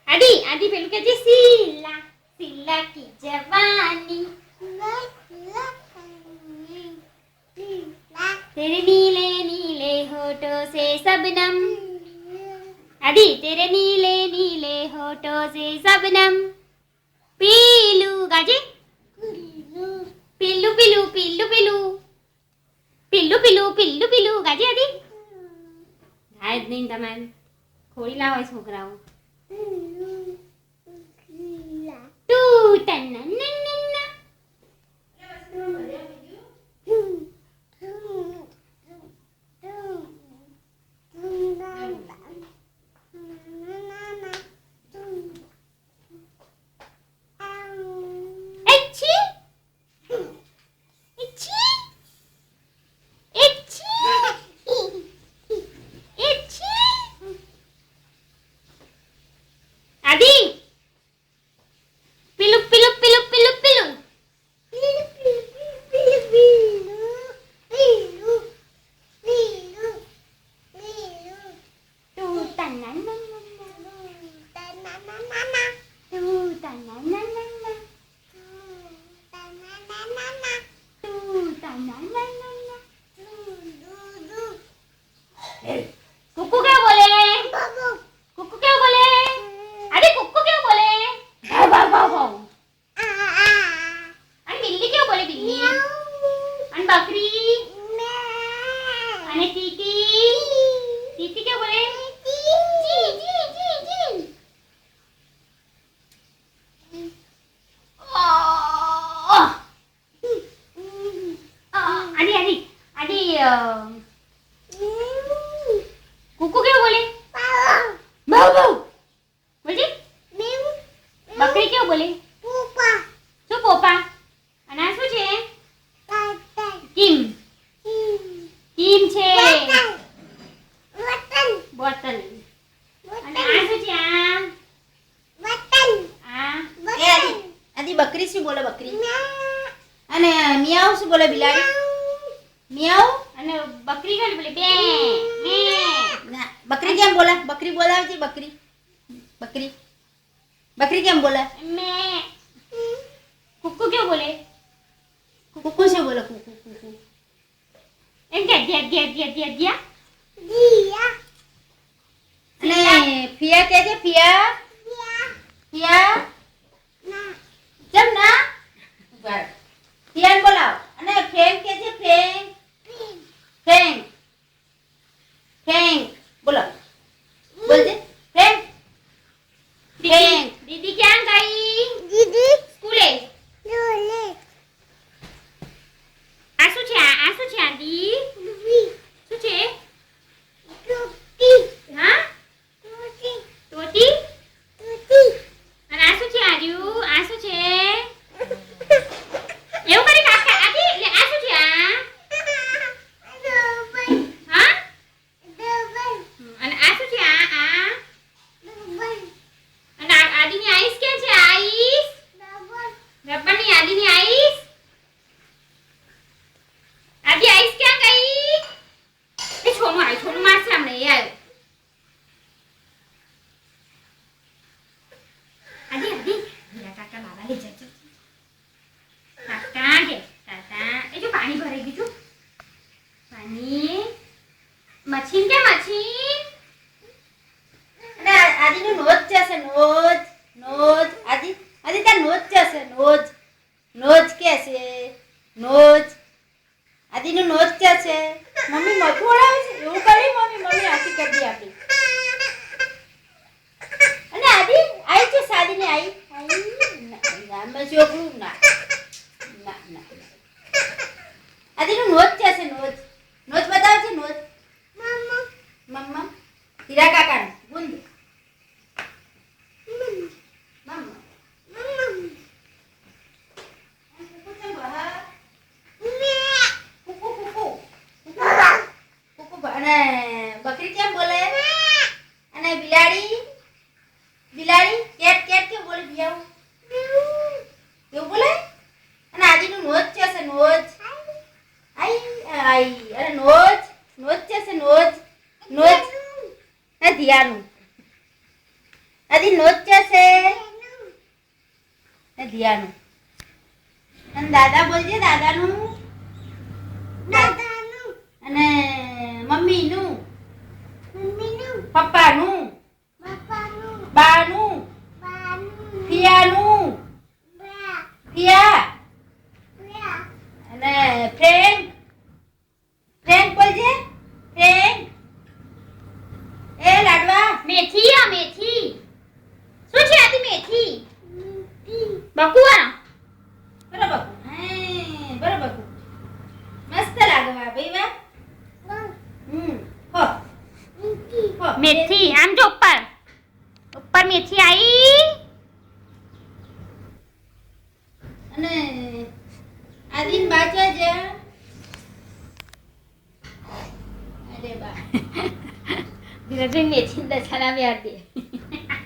આડી આડી પેલું કે છે શીલા શીલા કી જવાની तेरे नीले नीले होठों से सबनम आदि तेरे नीले नीले होठों से सबनम पीलू गाजे पीलू पीलू पीलू पीलू पीलू पीलू पीलू पीलू गाजे आदि ગાય જ નહીં તમારે ખોડી લાવો છોકરાઓ તું તન્ના कुक्कू क्या बोले कुक्कू क्या बोले अरे कुक्कू क्या बोले भाव भाव भाव अरे बिल्ली क्या बोले बिल्ली अन बकरी अने टीटी टीटी क्या बोले जी जी जी जी अरे अरे अरे कुक्कू क्या बोले भाव भाव बोलजे बकरी क्या बोले पोपा શું પોપા અને આ શું છે કિમ કિમ છે બોટલ અને આ શું છે આ બોટલ આ એ આદી બકરી શું બોલે બકરી અને મિયાઉ શું બોલે બિલાડી મિયાઉ અને બકરી કેમ બોલે બે મે ના બકરી કેમ બોલે બકરી બોલાવતી બકરી બકરી બકરી કેમ બોલે મે कुक्कू क्या बोले कुक्कू से बोले कुक्कू कुक्कू एम क्या दिया दिया दिया दिया दिया दिया અને ફિયા કે છે ફિયા ફિયા ना કેમ ના ફિયાને બોલાવ અને ફ્રેન્ક કે છે ફ્રેન્ક ફ્રેન્ક ફ્રેન્ક બોલો બોલજે ફ્રેન્ક ફ્રેન્ક दीदी क्या गई दीदी स्कूले स्कूले आसु छे आदी શું છે ટોટી હા ટોટી ટોટી ટોટી અને આ શું છે આર્યુ આ શું છે એવું કરી કાકા આદી લે આ શું છે આ ડબલ હા ડબલ અને આ શું છે આ ડબલ અને આદીની આઈસ કે છે આઈસ રબરની આદીની આઈસ આદી આઈસ ક્યાં ગઈ એ છોનું મારશે હમણે એ આવ્યો આદી આદી મીરા કાકા બાબા લઈ જજો કાકા કે કાકા એ જો પાણી ભરાઈ ગયું પાણી મછીન કે મછીન અને આદીનું નોજ છે નોજ નોજ આદી આદી તાર નોજ છે નોજ નોજ કે છે નોજ આદીનું નોજ કે છે મમ્મી મથું ઓળાવે છે એવું કરી મમ્મી મમ્મી આખી કરી દી આપણી અને આદી આઈ છે સાદીને આઈ આઈ ના મેં જોગું ના ના ના આદીનું નોજ છે નોજ નોજ બતાવે છે નોજ મમ્મા મમ્મા હીરા કાકાનું ગુંદ મમ્મા અને બકરી કેમ બોલે અને બિલાડી બિલાડી કેટ કેટ કેમ બોલે બિયાઉ એવું બોલે અને આદીનું નોજ છે નોજ આઈ આઈ અરે નોજ નોજ છે નોજ નોજ આ ધ્યાનું આદિ નોજ છે આ ધ્યાનું અને દાદા બોલજે દાદાનું અને મમ્મીનું પપ્પાનું બાનું ફિયાનું ફિયા અને ફ્રેન્ડ ફ્રેન્ડ બોલજે ફ્રેન્ડ એ લાડવા મેથી આ મેથી શું છે આદિ મેથી બકુઆ બરાબર હે બરાબર મસ્ત લાગે વા ભાઈ વા હો હો મેથી આમ જો ઉપર ઉપર મેથી આવી અને આદિન બાચા જ અરે બા ધીરે ધીરે મેથી દછાના બે આદિ